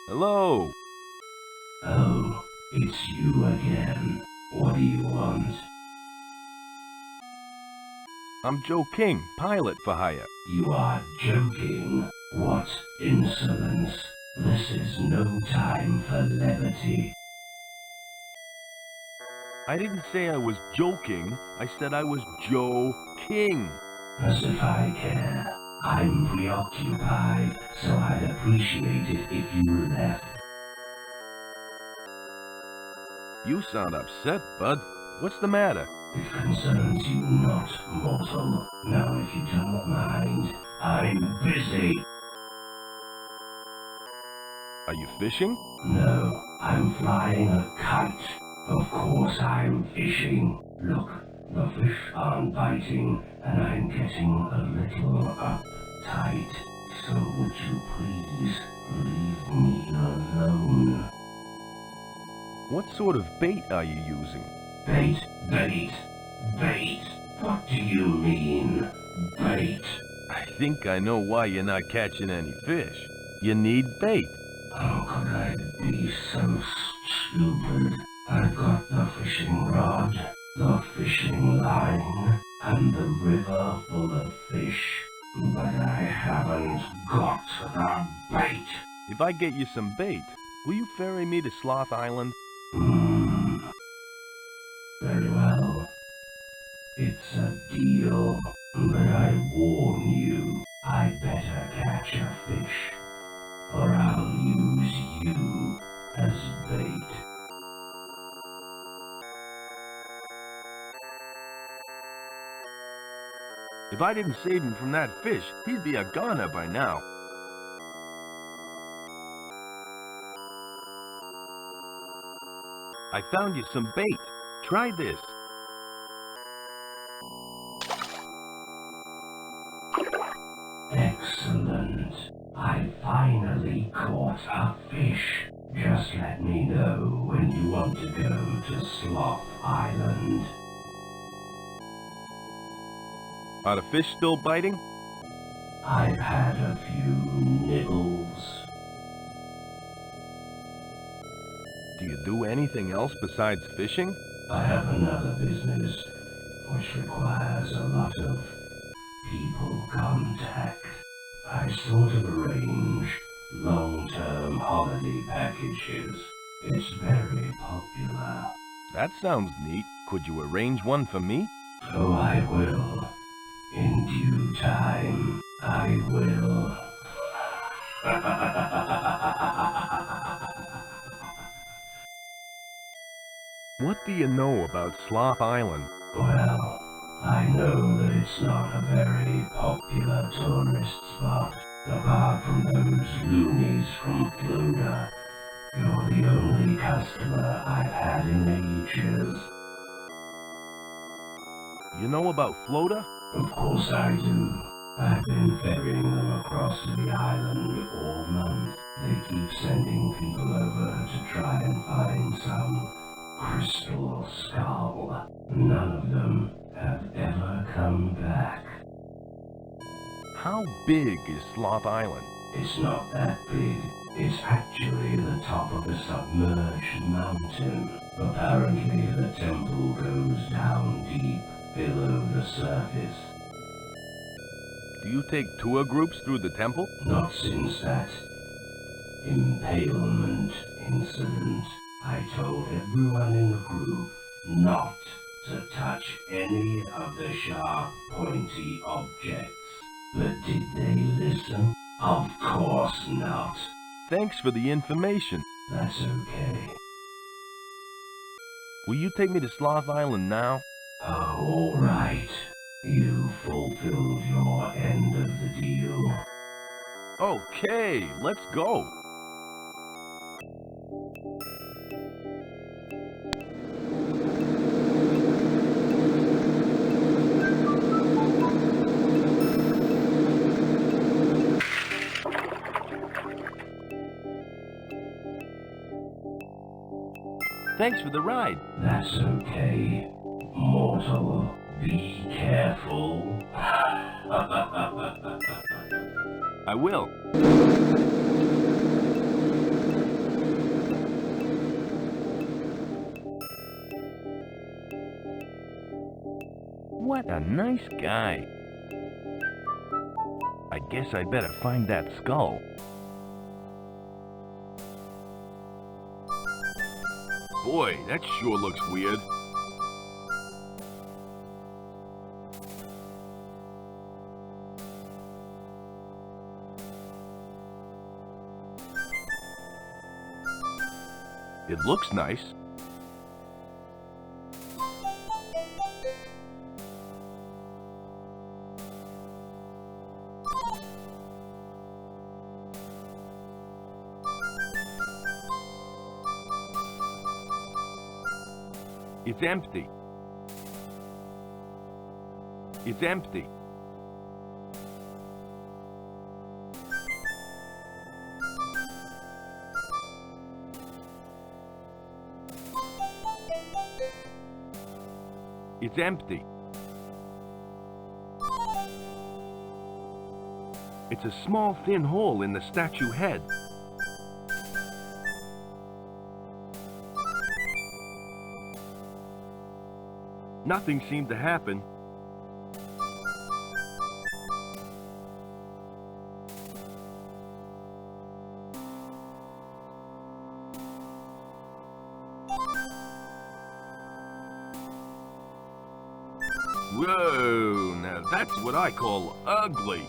Hello. Oh, it's you again. What do you want? I'm Joe King, pilot for hire. You are joking. What insolence. This is no time for levity. I didn't say I was joking. I said I was Joe King. As if I care. I'm preoccupied, so I'd appreciate it if you left. You sound upset, bud. What's the matter? It concerns you not, mortal. Now if you don't mind, I'm busy. Are you fishing? No, I'm flying a kite. Of course I'm fishing. Look, the fish aren't biting, and I'm getting a little uptight. So would you please leave me alone? What sort of bait are you using? Bait, bait, bait. What do you mean, bait? I think I know why you're not catching any fish. You need bait. How could I be so stupid? I've got the fishing rod, the fishing line, and the river full of fish, but I haven't got the bait. If I get you some bait, will you ferry me to Sloth Island? Very well. It's a deal, but I warn you, I better catch a fish, or I'll use you as bait. If I didn't save him from that fish, he'd be a goner by now. I found you some bait. Try this. Excellent. I finally caught a fish. Just let me know when you want to go to Sloth Island. Are the fish still biting? I've had a few nibbles. Do you do anything else besides fishing? I have another business, which requires a lot of people contact. I sort of arrange long-term holiday packages. It's very popular. That sounds neat. Could you arrange one for me? Oh, I will. In due time, I will. What do you know about Sloth Island? Well, I know that it's not a very popular tourist spot. Apart from those loonies from Florida, you're the only customer I've had in ages. You know about Florida? Of course I do. I've been ferrying them across to the island all month. They keep sending people over to try and find some crystal skull. None of them have ever come back. How big is Sloth Island? It's not that big. It's actually the top of a submerged mountain. Apparently the temple goes down deep below the surface. Do you take tour groups through the temple? Not since that impalement incident. I told everyone in the group not to touch any of the sharp, pointy objects. But did they listen? Of course not. Thanks for the information. That's okay. Will you take me to Sloth Island now? Oh, all right. You fulfilled your end of the deal. Okay, let's go. Thanks for the ride. That's okay. Mortal, be careful. I will. What a nice guy. I guess I better find that skull. Boy, that sure looks weird. It looks nice. It's empty. It's empty. It's empty. It's a small thin hole in the statue head. Nothing seemed to happen. Whoa, now that's what I call ugly.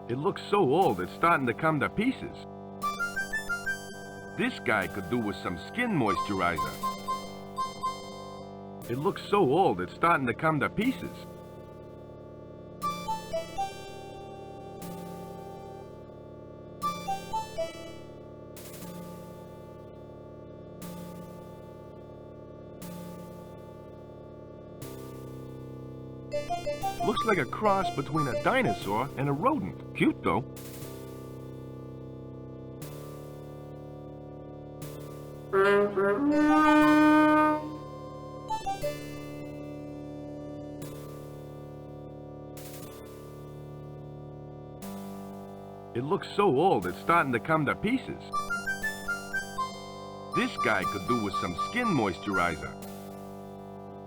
It looks so old it's starting to come to pieces. This guy could do with some skin moisturizer. It looks so old it's starting to come to pieces. Looks like a cross between a dinosaur and a rodent. Cute though. It looks so old it's starting to come to pieces. This guy could do with some skin moisturizer.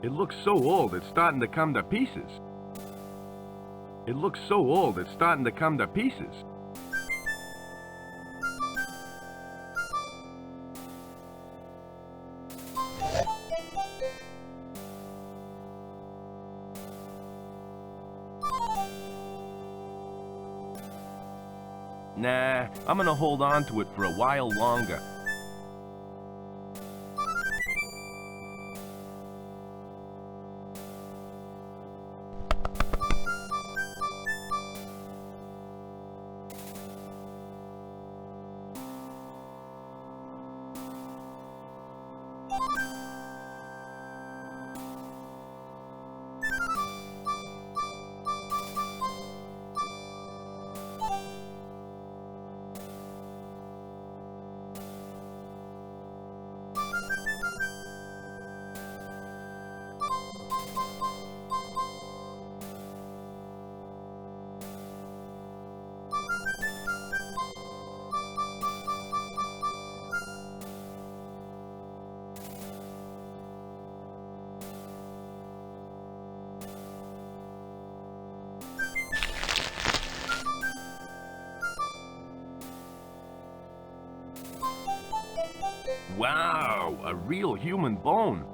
It looks so old it's starting to come to pieces. It looks so old it's starting to come to pieces. Nah, I'm gonna hold on to it for a while longer. Wow, a real human bone.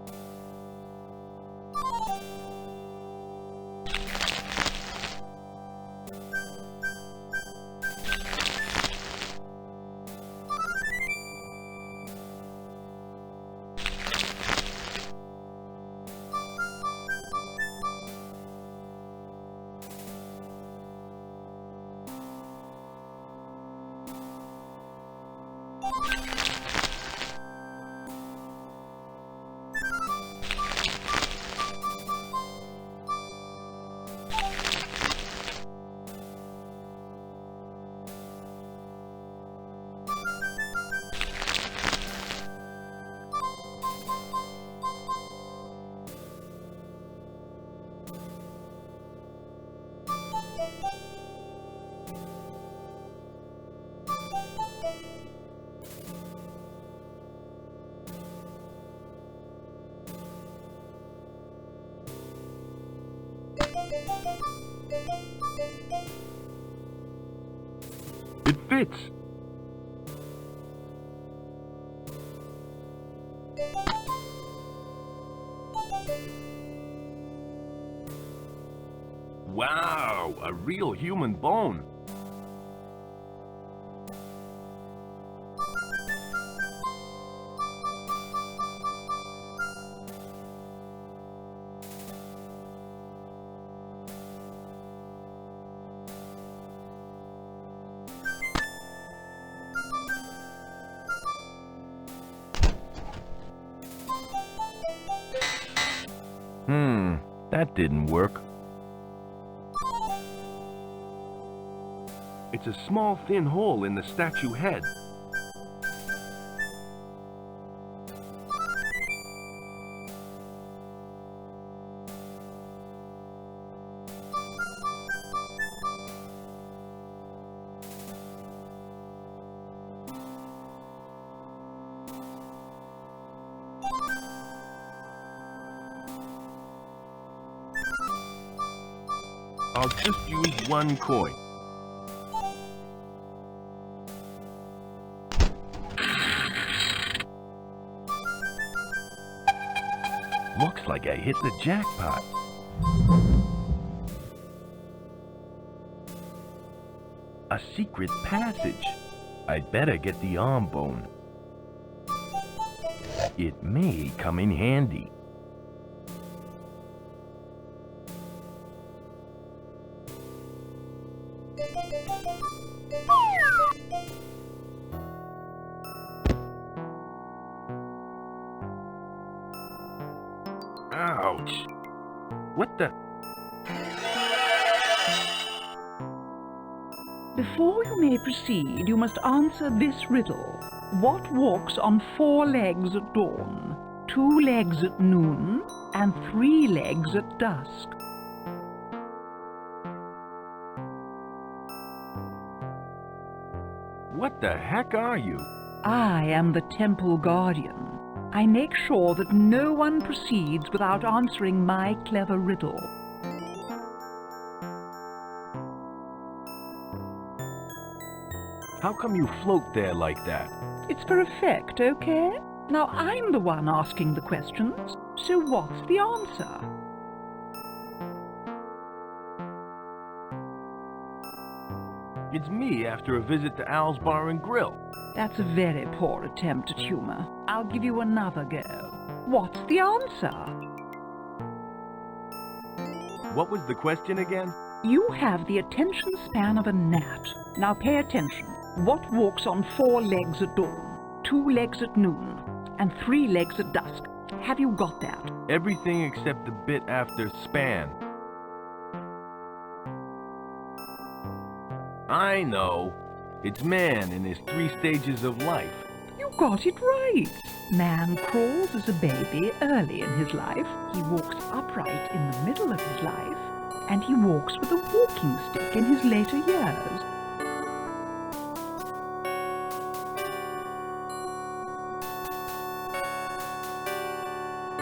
It fits. Wow, a real human bone. That didn't work. It's a small, thin hole in the statue head. I'll just use one coin. Looks like I hit the jackpot. A secret passage. I'd better get the arm bone. It may come in handy. Ouch! What the? Before you may proceed, you must answer this riddle. What walks on 4 legs at dawn, 2 legs at noon, and 3 legs at dusk? What the heck are you? I am the temple guardian. I make sure that no one proceeds without answering my clever riddle. How come you float there like that? It's for effect, okay? Now I'm the one asking the questions, so what's the answer? It's me after a visit to Al's Bar and Grill. That's a very poor attempt at humor. I'll give you another go. What's the answer? What was the question again? You have the attention span of a gnat. Now pay attention. What walks on 4 legs at dawn, 2 legs at noon, and 3 legs at dusk? Have you got that? Everything except the bit after span. I know. It's man in his 3 stages of life. You got it right. Man crawls as a baby early in his life. He walks upright in the middle of his life. And he walks with a walking stick in his later years.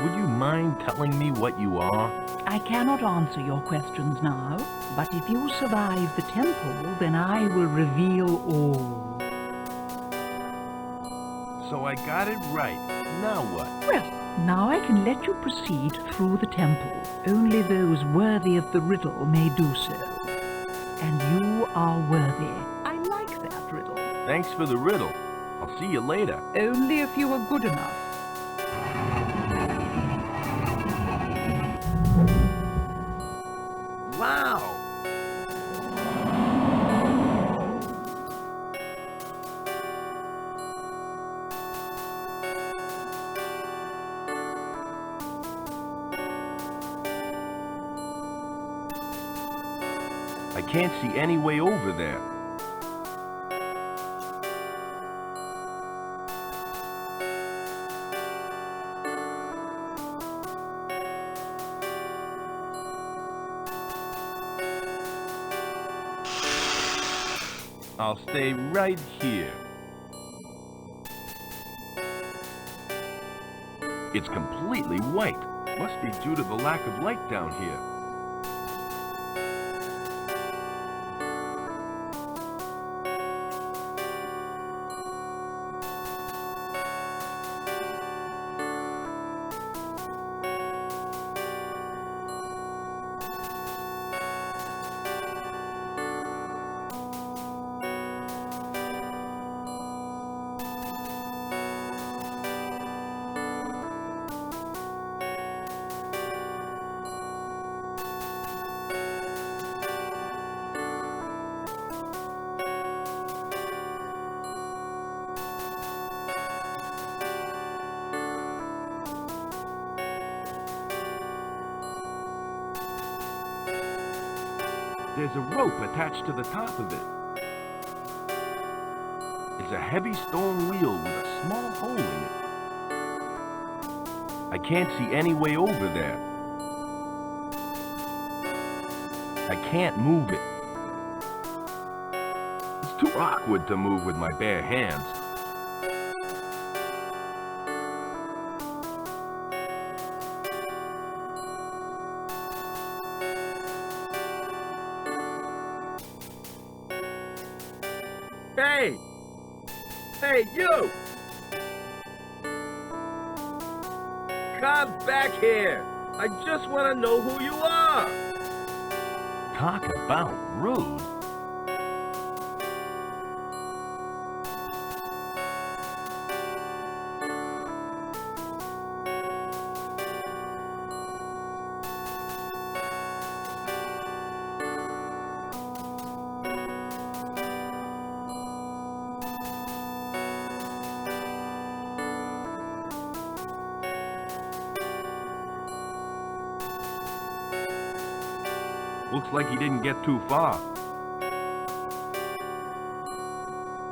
Would you mind telling me what you are? I cannot answer your questions now, but if you survive the temple, then I will reveal all. So I got it right. Now what? Well, now I can let you proceed through the temple. Only those worthy of the riddle may do so. And you are worthy. I like that riddle. Thanks for the riddle. I'll see you later. Only if you are good enough. Wow! I can't see any way over there. I'll stay right here. It's completely white. Must be due to the lack of light down here. There's a rope attached to the top of it. It's a heavy stone wheel with a small hole in it. I can't see any way over there. I can't move it. It's too awkward to move with my bare hands. Hey! Hey, you! Come back here! I just want to know who you are! Talk about rude. Looks like he didn't get too far.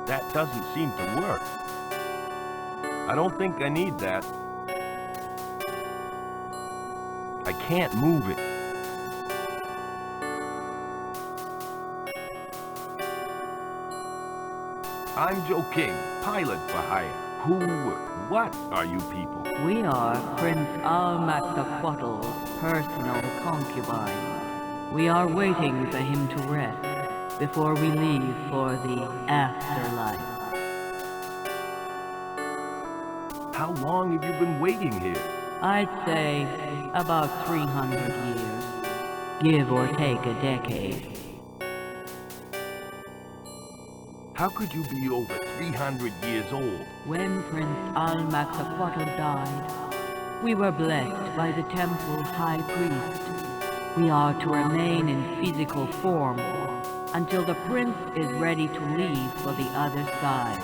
That doesn't seem to work. I don't think I need that. I can't move it. I'm Joe King, pilot for hire. What are you people? We are Prince Al-Maktaqatl's personal concubine. We are waiting for him to rest before we leave for the afterlife. How long have you been waiting here? I'd say about 300 years, give or take a decade. How could you be over 300 years old? When Prince Al-Maktaqatl died, we were blessed by the temple's high priest. We are to remain in physical form until the prince is ready to leave for the other side.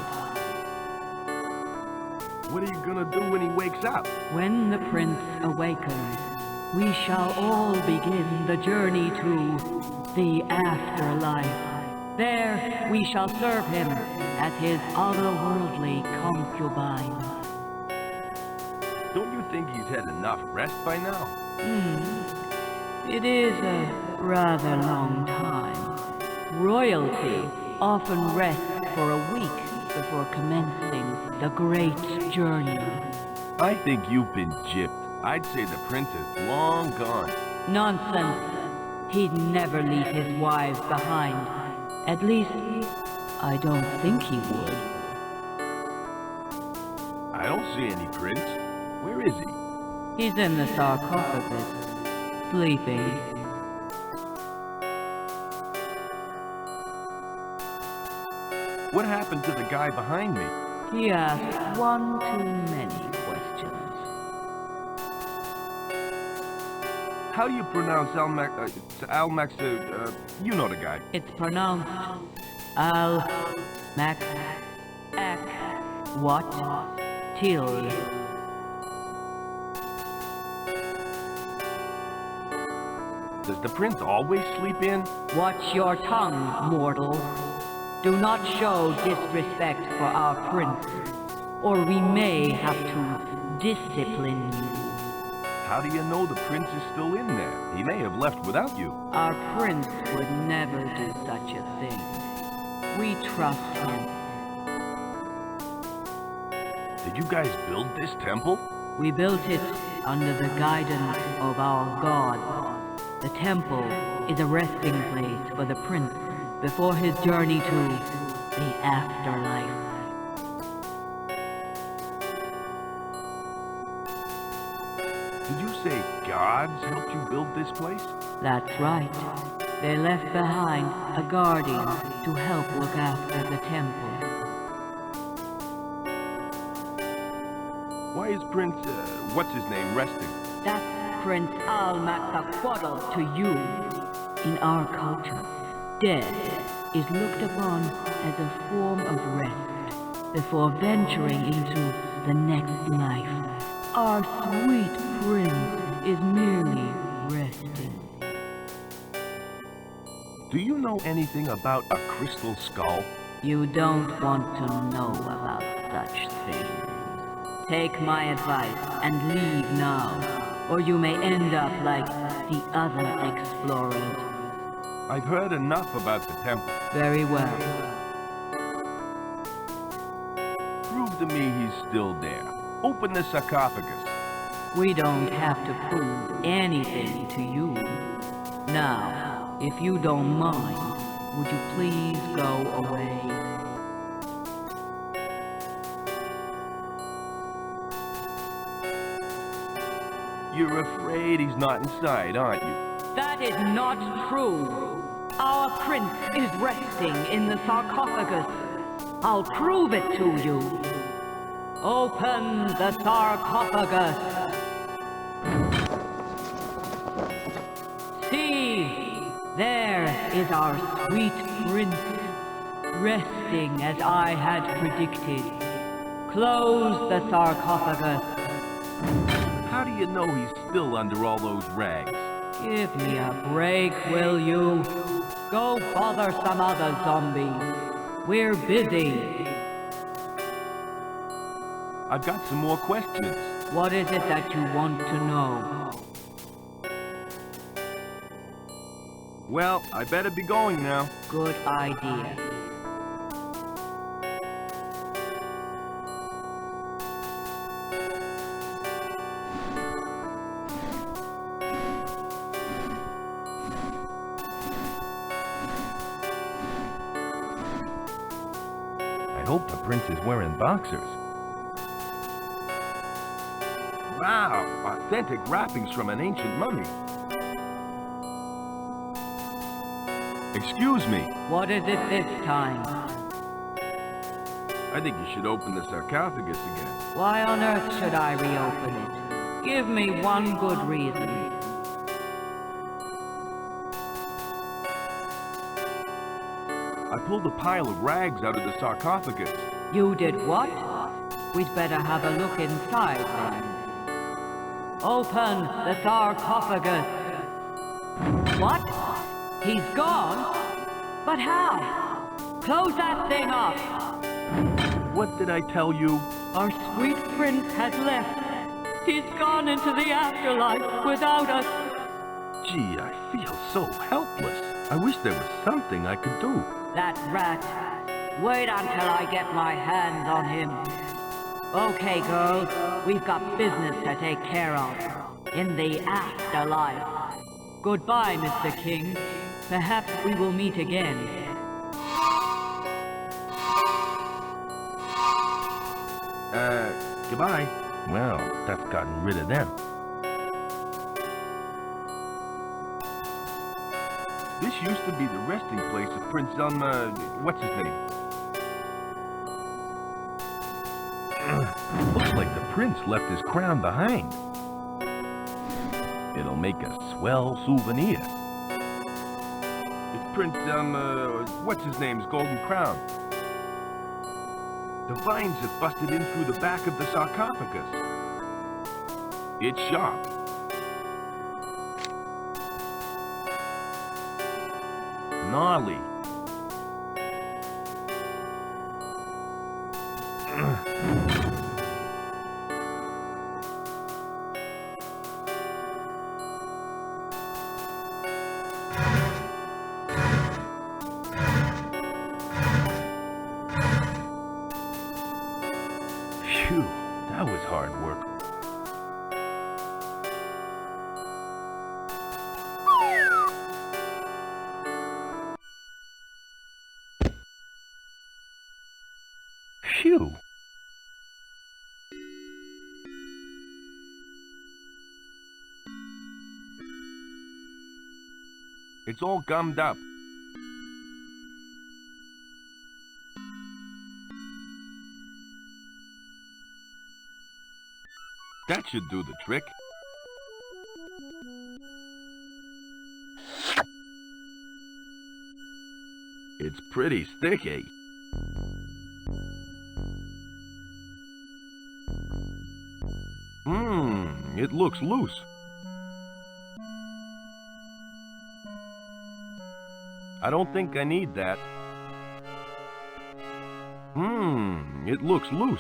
What are you gonna do when he wakes up? When the prince awakens, we shall all begin the journey to the afterlife. There we shall serve him as his otherworldly concubine. Don't you think he's had enough rest by now? It is a rather long time. Royalty often rests for a week before commencing the great journey. I think you've been gypped. I'd say the prince is long gone. Nonsense. He'd never leave his wives behind. At least, I don't think he would. I don't see any prince. Where is he? He's in the sarcophagus, sleeping. What happened to the guy behind me? He asked one too many questions. How do you pronounce Al-Max, you know the guy. It's pronounced Al-Maktaqatl. Does the prince always sleep in? Watch your tongue, mortal. Do not show disrespect for our prince, or we may have to discipline you. How do you know the prince is still in there? He may have left without you. Our prince would never do such a thing. We trust him. Did you guys build this temple? We built it under the guidance of our god. The temple is a resting place for the prince before his journey to the afterlife. Did you say gods helped you build this place? That's right. They left behind a guardian to help look after the temple. Why is Prince, what's his name, resting? That's Prince Al-Maktaqatl to you. In our culture, death is looked upon as a form of rest before venturing into the next life. Our sweet prince is merely resting. Do you know anything about a crystal skull? You don't want to know about such things. Take my advice and leave now, or you may end up like the other explorers. I've heard enough about the temple. Very well. Prove to me he's still there. Open the sarcophagus. We don't have to prove anything to you. Now, if you don't mind, would you please go away? You're afraid he's not inside, aren't you? That is not true. Our prince is resting in the sarcophagus. I'll prove it to you. Open the sarcophagus. See, there is our sweet prince, resting as I had predicted. Close the sarcophagus. How do you know he's still under all those rags? Give me a break, will you? Go bother some other zombies. We're busy. I've got some more questions. What is it that you want to know? Well, I better be going now. Good idea. I hope the prince is wearing boxers. Wow, authentic wrappings from an ancient mummy. Excuse me. What is it this time? I think you should open the sarcophagus again. Why on earth should I reopen it? Give me one good reason. I pulled a pile of rags out of the sarcophagus. You did what? We'd better have a look inside then. Open the sarcophagus. What? He's gone? But how? Close that thing up. What did I tell you? Our sweet prince has left. He's gone into the afterlife without us. Gee, I feel so helpless. I wish there was something I could do. That rat. Wait until I get my hands on him. Okay, girls, we've got business to take care of. In the afterlife. Goodbye, Mr. King. Perhaps we will meet again. Goodbye. Well, that's gotten rid of them. This used to be the resting place of Prince what's his name? Looks like the prince left his crown behind. It'll make a swell souvenir. It's Prince, what's his name's golden crown. The vines have busted in through the back of the sarcophagus. It's sharp. Gnarly. Phew, that was hard work. Phew. It's all gummed up. That should do the trick. It's pretty sticky. It looks loose. I don't think I need that. It looks loose.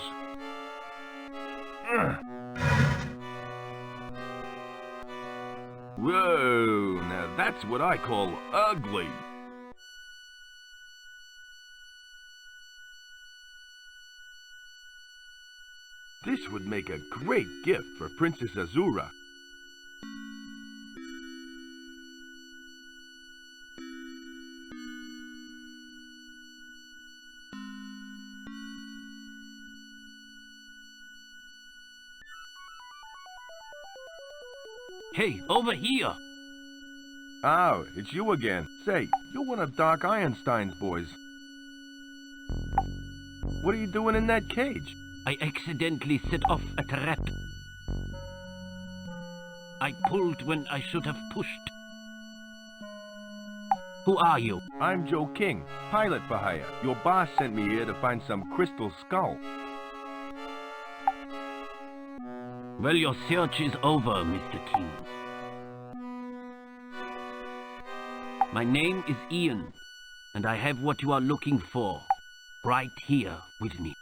Whoa, now that's what I call ugly. This would make a great gift for Princess Azura. Hey, over here! Oh, it's you again. Say, you're one of Doc Einstein's boys. What are you doing in that cage? I accidentally set off a trap. I pulled when I should have pushed. Who are you? I'm Joe King, pilot for hire. Your boss sent me here to find some crystal skull. Well, your search is over, Mr. King. My name is Ian, and I have what you are looking for, right here with me.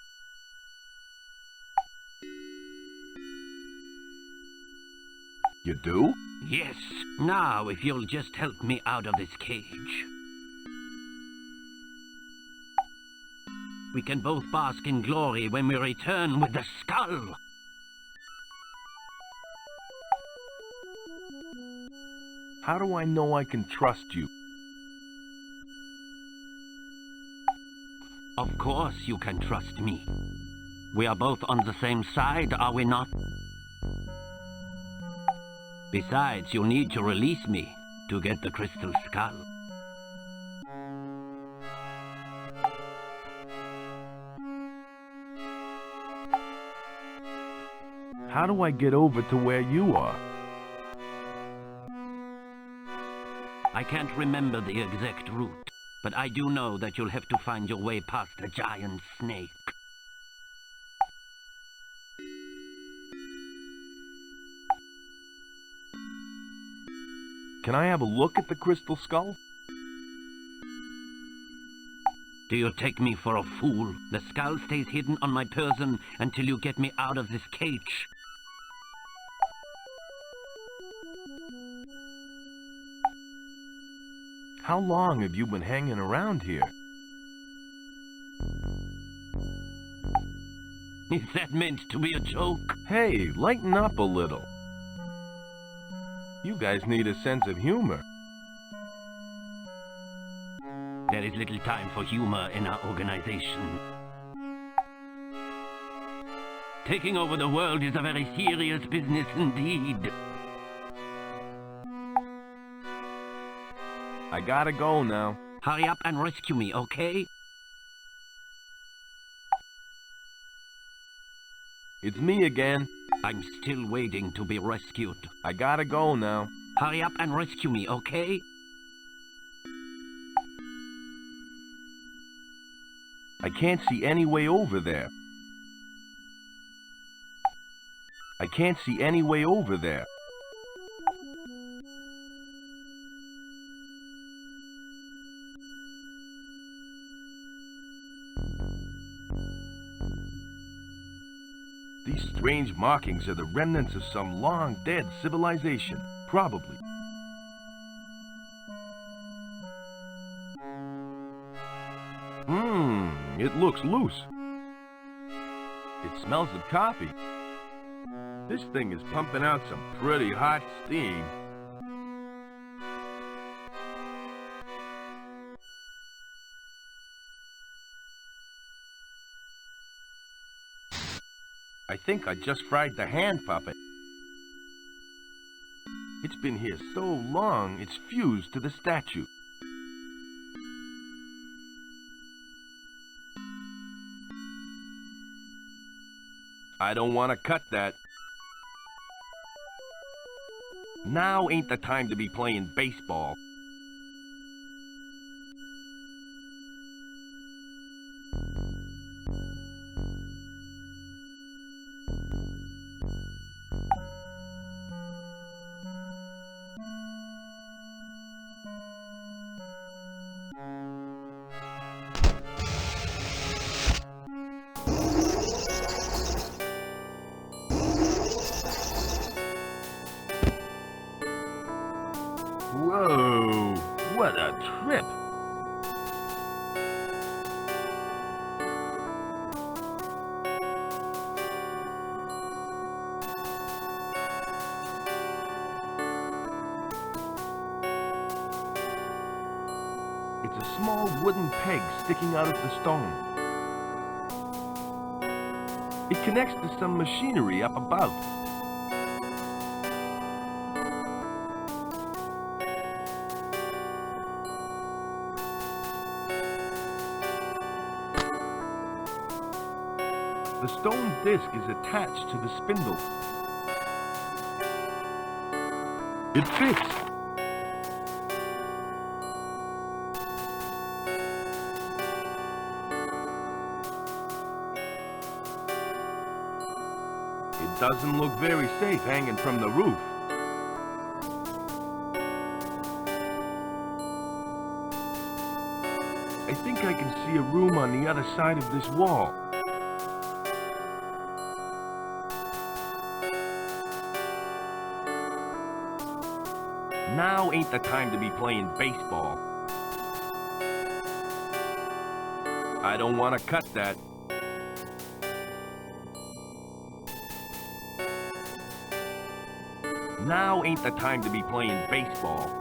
You do? Yes. Now, if you'll just help me out of this cage. We can both bask in glory when we return with the skull. How do I know I can trust you? Of course you can trust me. We are both on the same side, are we not? Besides, you'll need to release me to get the crystal skull. How do I get over to where you are? I can't remember the exact route, but I do know that you'll have to find your way past a giant snake. Can I have a look at the crystal skull? Do you take me for a fool? The skull stays hidden on my person until you get me out of this cage. How long have you been hanging around here? Is that meant to be a joke? Hey, lighten up a little. You guys need a sense of humor. There is little time for humor in our organization. Taking over the world is a very serious business indeed. I gotta go now. Hurry up and rescue me, okay? It's me again. I'm still waiting to be rescued. I gotta go now. Hurry up and rescue me, okay? I can't see any way over there. I can't see any way over there. These strange markings are the remnants of some long-dead civilization, probably. It looks loose. It smells of coffee. This thing is pumping out some pretty hot steam. I think I just fried the hand puppet. It's been here so long, it's fused to the statue. I don't want to cut that. Now ain't the time to be playing baseball. Whoa! What a trip! It's a small wooden peg sticking out of the stone. It connects to some machinery up above. The stone disc is attached to the spindle. It fits. It doesn't look very safe hanging from the roof. I think I can see a room on the other side of this wall. Now ain't the time to be playing baseball. I don't want to cut that. Now ain't the time to be playing baseball.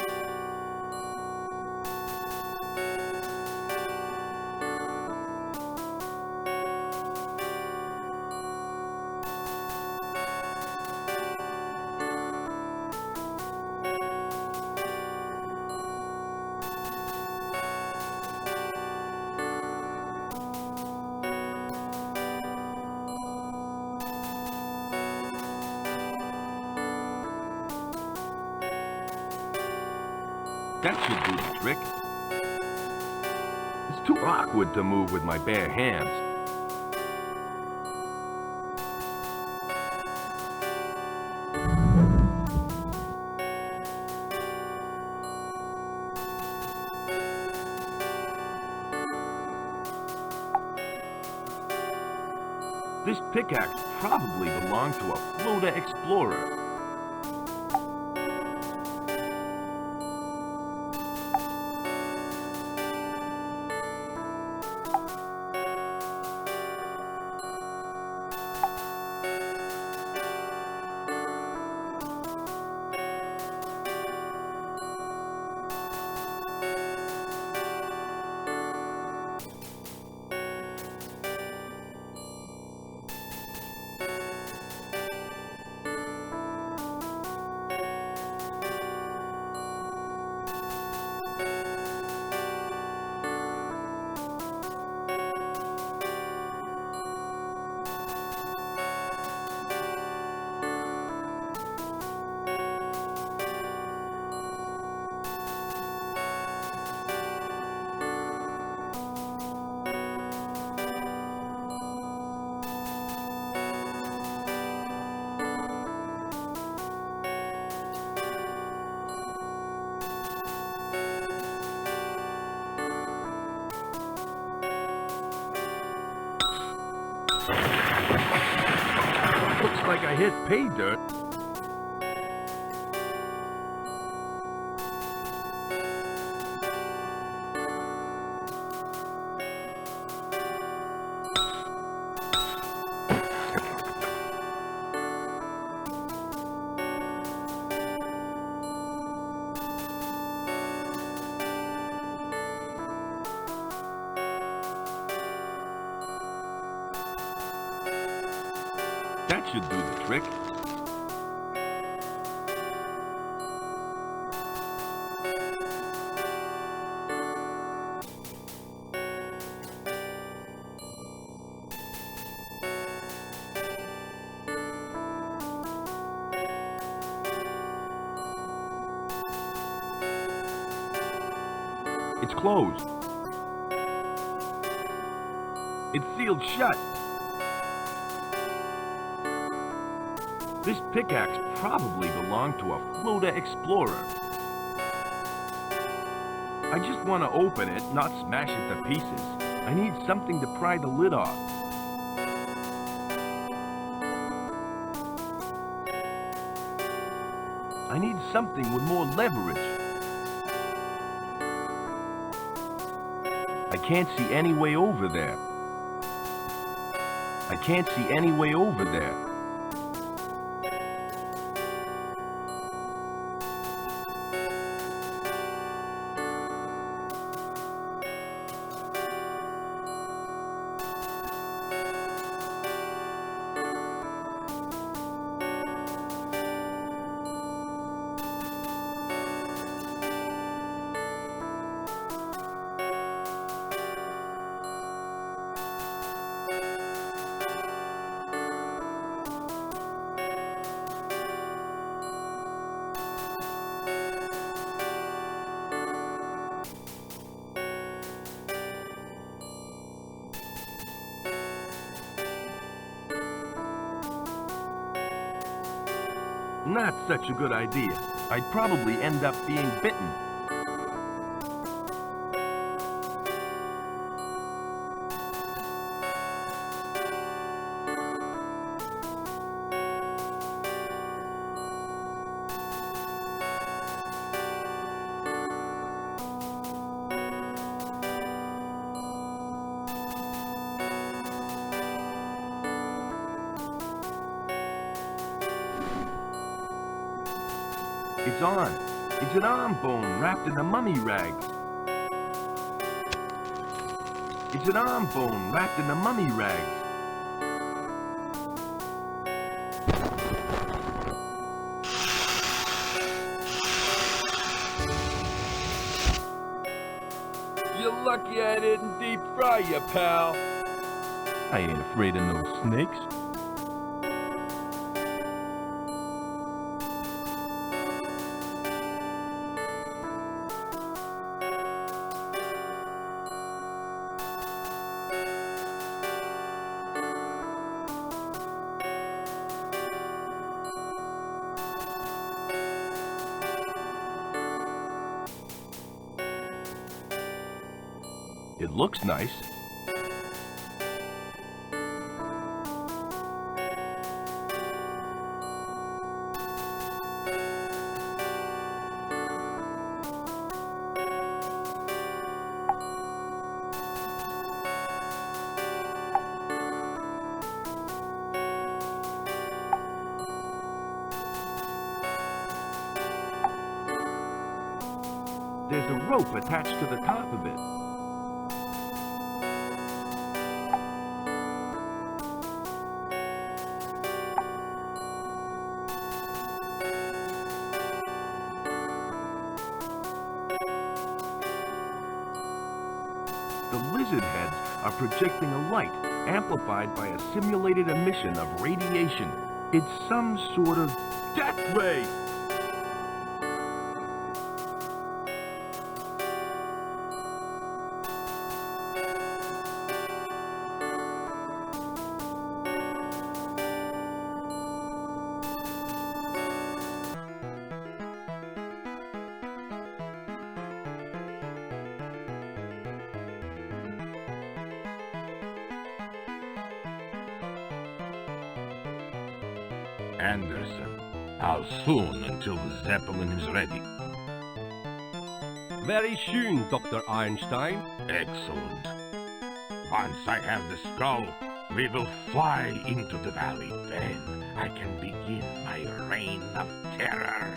That should do the trick. It's too awkward to move with my bare hands. This pickaxe probably belonged to a Florida explorer. Looks like I hit pay dirt. That should do the trick. It's closed. It's sealed shut. This pickaxe probably belonged to a Florida explorer. I just want to open it, not smash it to pieces. I need something to pry the lid off. I need something with more leverage. I can't see any way over there. I can't see any way over there. Not such a good idea. I'd probably end up being bitten. It's on. It's an arm bone wrapped in a mummy rags. It's an arm bone wrapped in a mummy rags. You're lucky I didn't deep fry you, pal. I ain't afraid of no snakes. It looks nice. There's a rope attached to the top of it. The lizard heads are projecting a light amplified by a simulated emission of radiation. It's some sort of death ray! Anderson, how soon until the Zeppelin is ready? Very soon, Dr. Einstein. Excellent. Once I have the skull, we will fly into the valley. Then I can begin my reign of terror.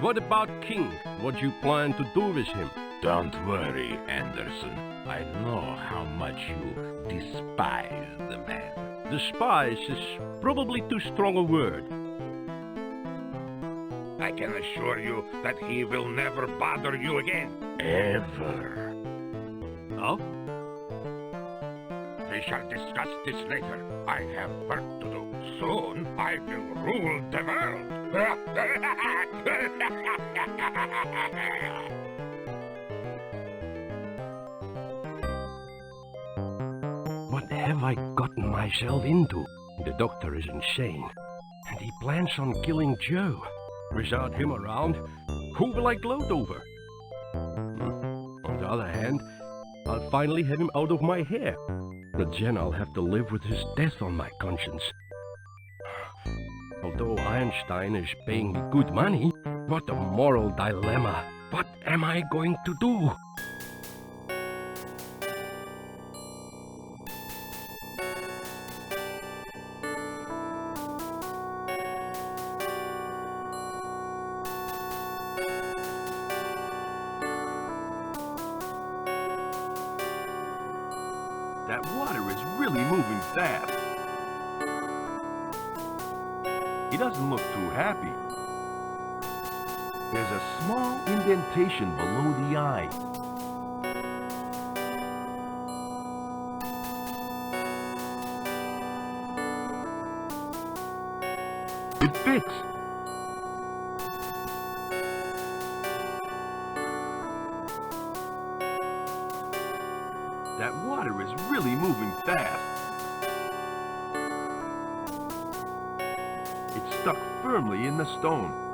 What about King? What you plan to do with him? Don't worry, Anderson. I know how much you despise the man. Despise is probably too strong a word. I can assure you that he will never bother you again. Ever. Oh? We shall discuss this later. I have work to do. Soon I will rule the world. What have I gotten myself into? The doctor is insane, and he plans on killing Joe. Without him around, who will I gloat over? On the other hand, I'll finally have him out of my hair. But then I'll have to live with his death on my conscience. Although Einstein is paying me good money, what a moral dilemma. What am I going to do? That water is really moving fast. He doesn't look too happy. There's a small indentation below the eye. It fits. That water is really moving fast. It's stuck firmly in the stone.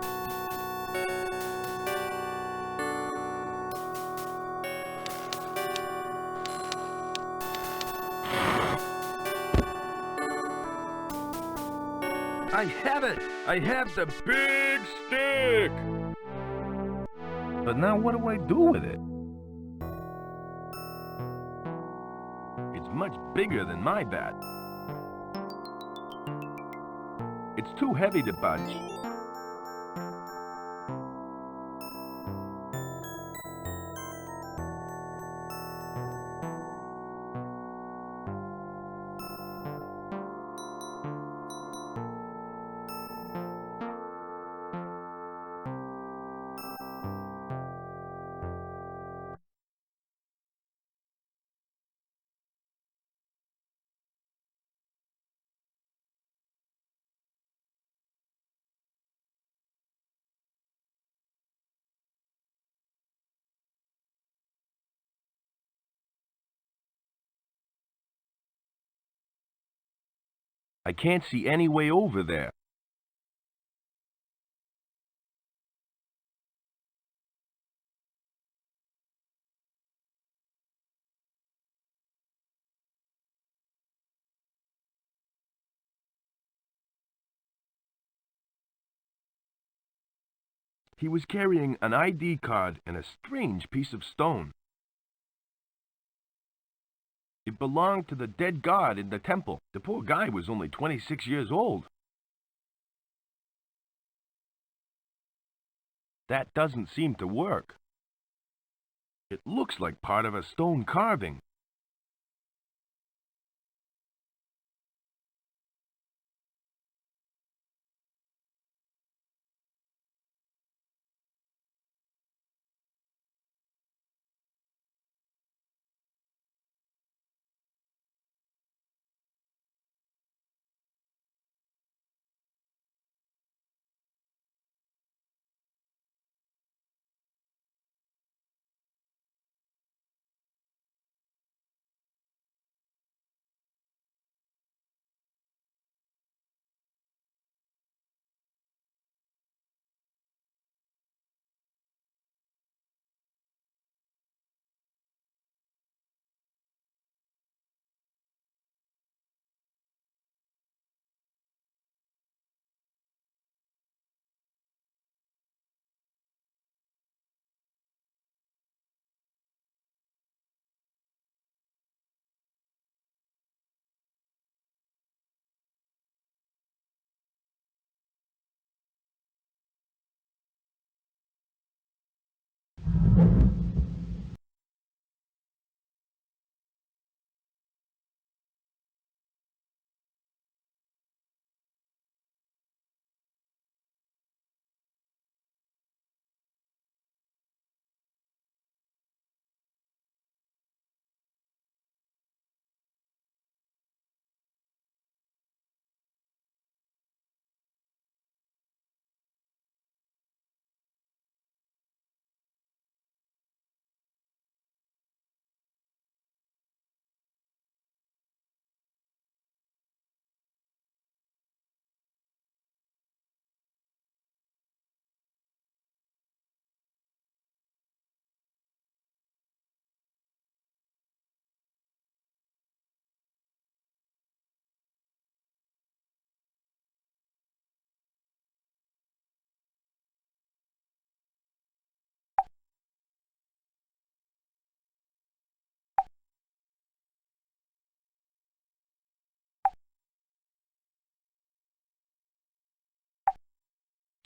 I have it! I have the big stick! But now what do I do with it? It's much bigger than my bat. It's too heavy to budge. I can't see any way over there. He was carrying an ID card and a strange piece of stone. It belonged to the dead god in the temple. The poor guy was only 26 years old. That doesn't seem to work. It looks like part of a stone carving.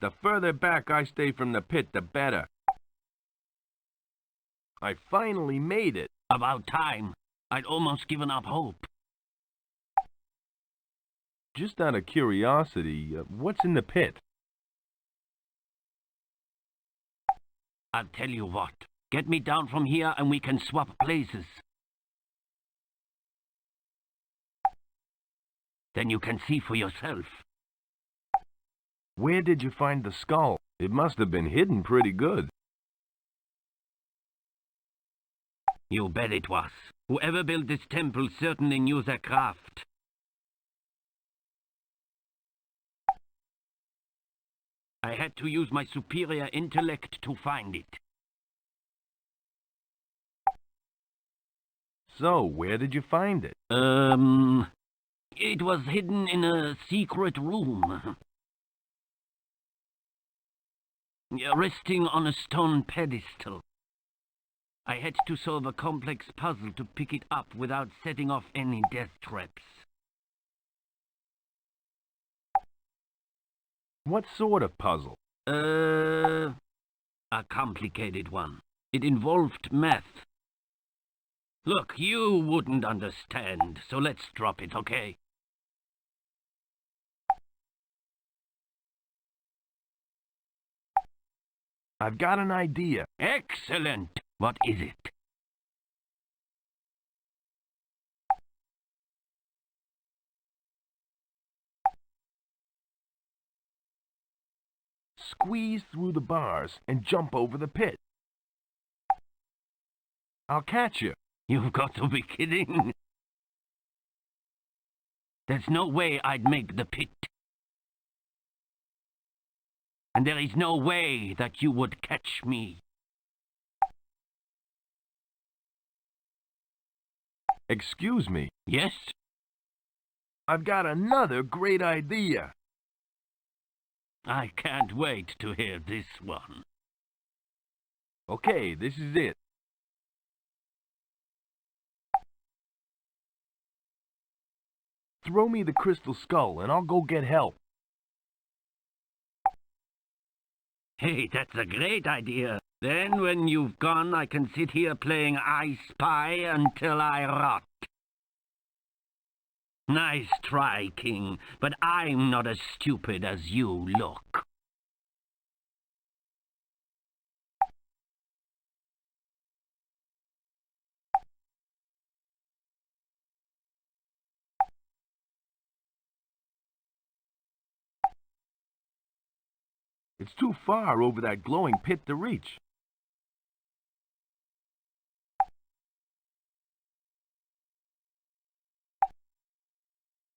The further back I stay from the pit, the better. I finally made it. About time. I'd almost given up hope. Just out of curiosity, what's in the pit? I'll tell you what. Get me down from here and we can swap places. Then you can see for yourself. Where did you find the skull? It must have been hidden pretty good. You bet it was. Whoever built this temple certainly knew their craft. I had to use my superior intellect to find it. So, where did you find it? It was hidden in a secret room. Resting on a stone pedestal. I had to solve a complex puzzle to pick it up without setting off any death traps. What sort of puzzle? A complicated one. It involved math. Look, you wouldn't understand, so let's drop it, okay? I've got an idea. Excellent! What is it? Squeeze through the bars and jump over the pit. I'll catch you. You've got to be kidding. There's no way I'd make the pit. And there is no way that you would catch me. Excuse me. Yes? I've got another great idea. I can't wait to hear this one. Okay, this is it. Throw me the crystal skull and I'll go get help. Hey, that's a great idea. Then when you've gone, I can sit here playing I Spy until I rot. Nice try, King, but I'm not as stupid as you look. It's too far over that glowing pit to reach.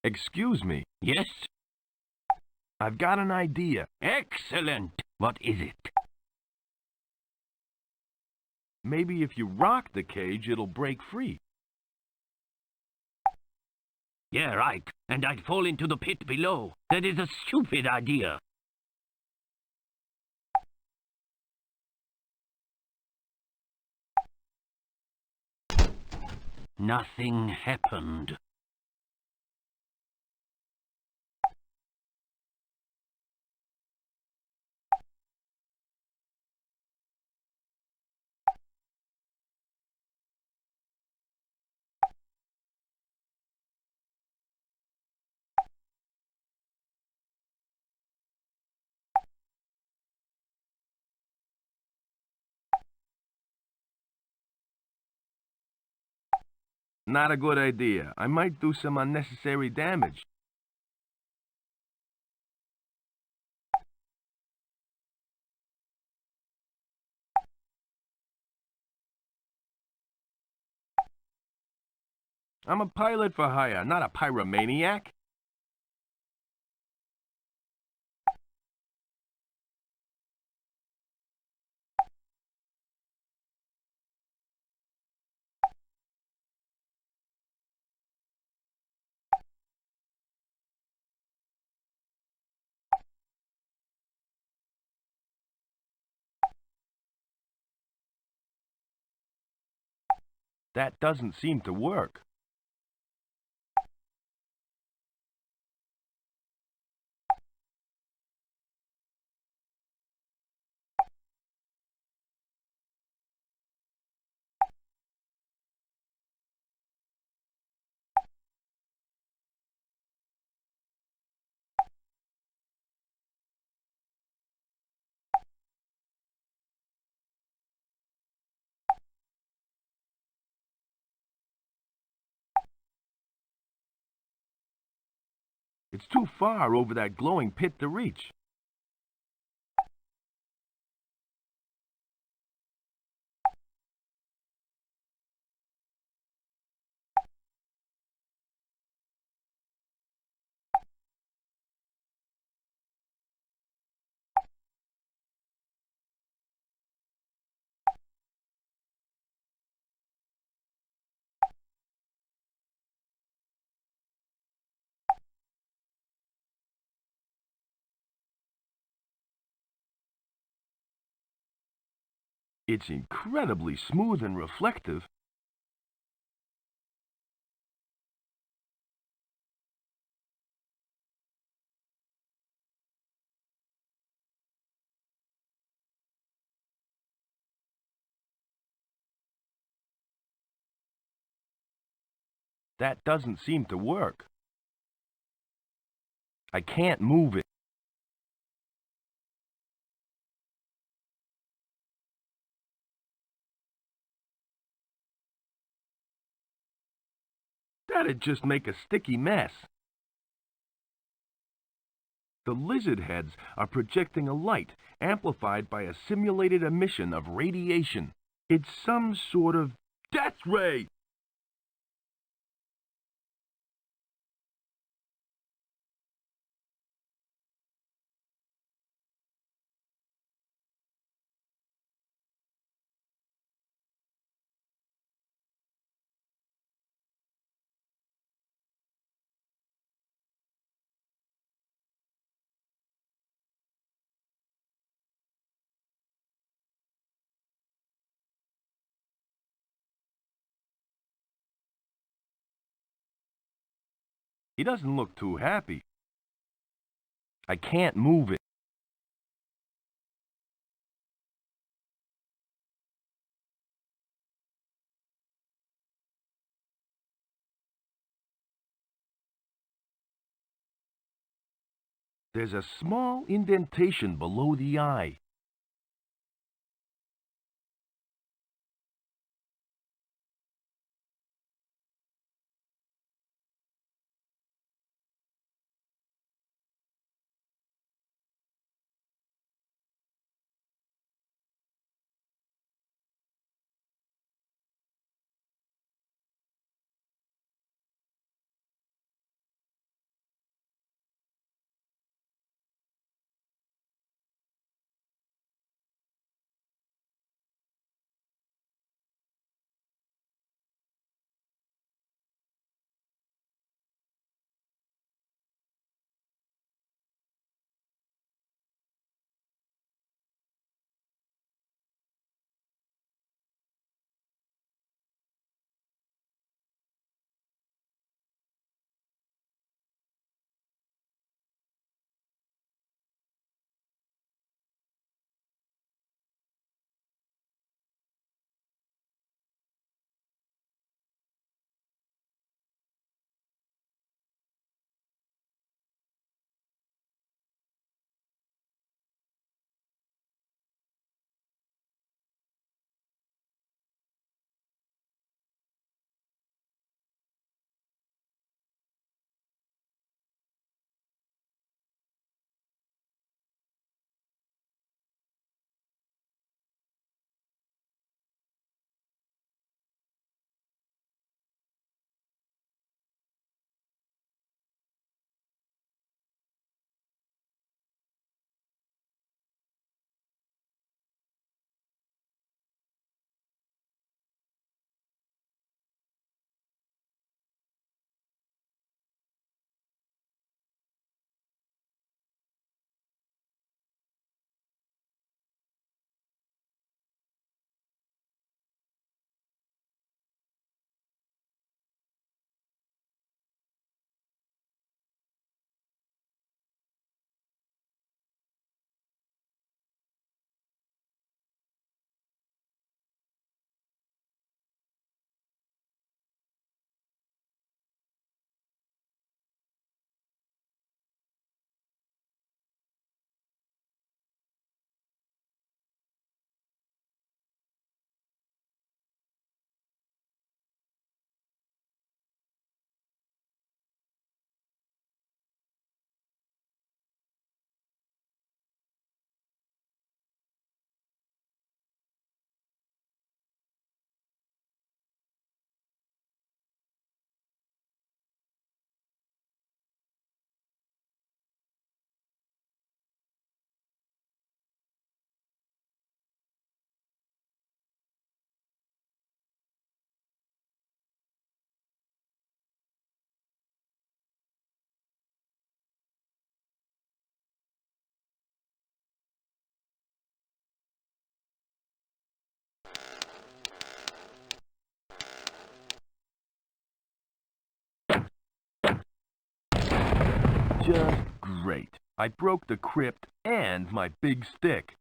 Excuse me. Yes? I've got an idea. Excellent! What is it? Maybe if you rock the cage, it'll break free. Yeah, right. And I'd fall into the pit below. That is a stupid idea. Nothing happened. Not a good idea. I might do some unnecessary damage. I'm a pilot for hire, not a pyromaniac. That doesn't seem to work. It's too far over that glowing pit to reach. It's incredibly smooth and reflective. That doesn't seem to work. I can't move it. That'd just make a sticky mess. The lizard heads are projecting a light amplified by a simulated emission of radiation. It's some sort of death ray! He doesn't look too happy. I can't move it. There's a small indentation below the eye. just great. I broke the crypt and my big stick.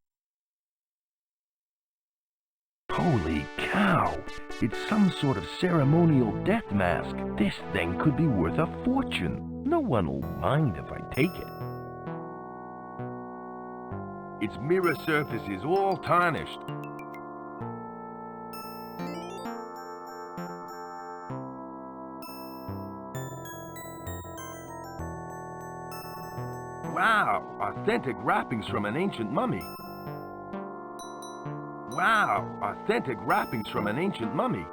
Holy cow! It's some sort of ceremonial death mask. This thing could be worth a fortune. No one will mind if I take it. Its mirror surface is all tarnished. Wow! Authentic wrappings from an ancient mummy. Wow! Authentic wrappings from an ancient mummy.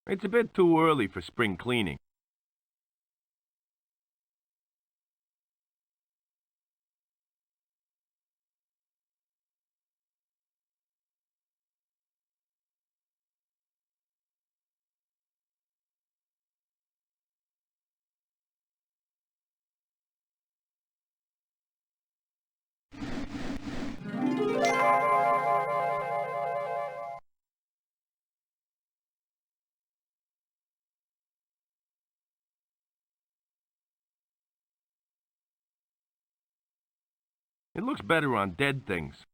It's a bit too early for spring cleaning. It looks better on dead things.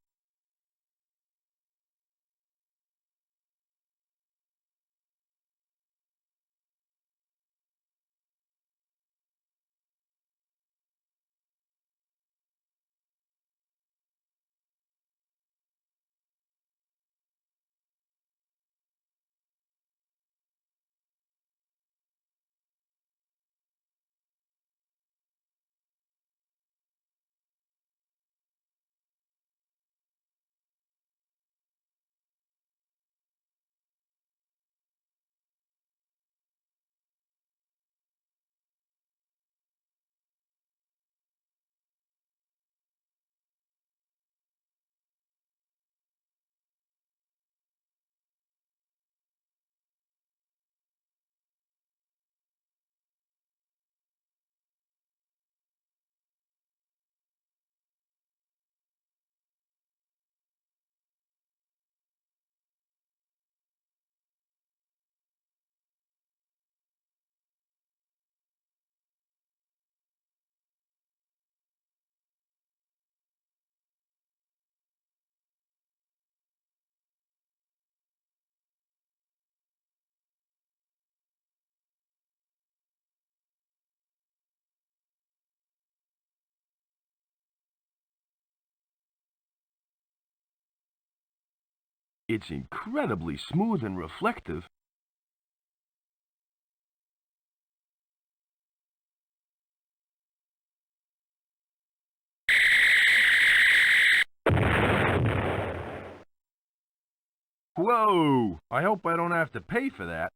It's incredibly smooth and reflective. Whoa! I hope I don't have to pay for that.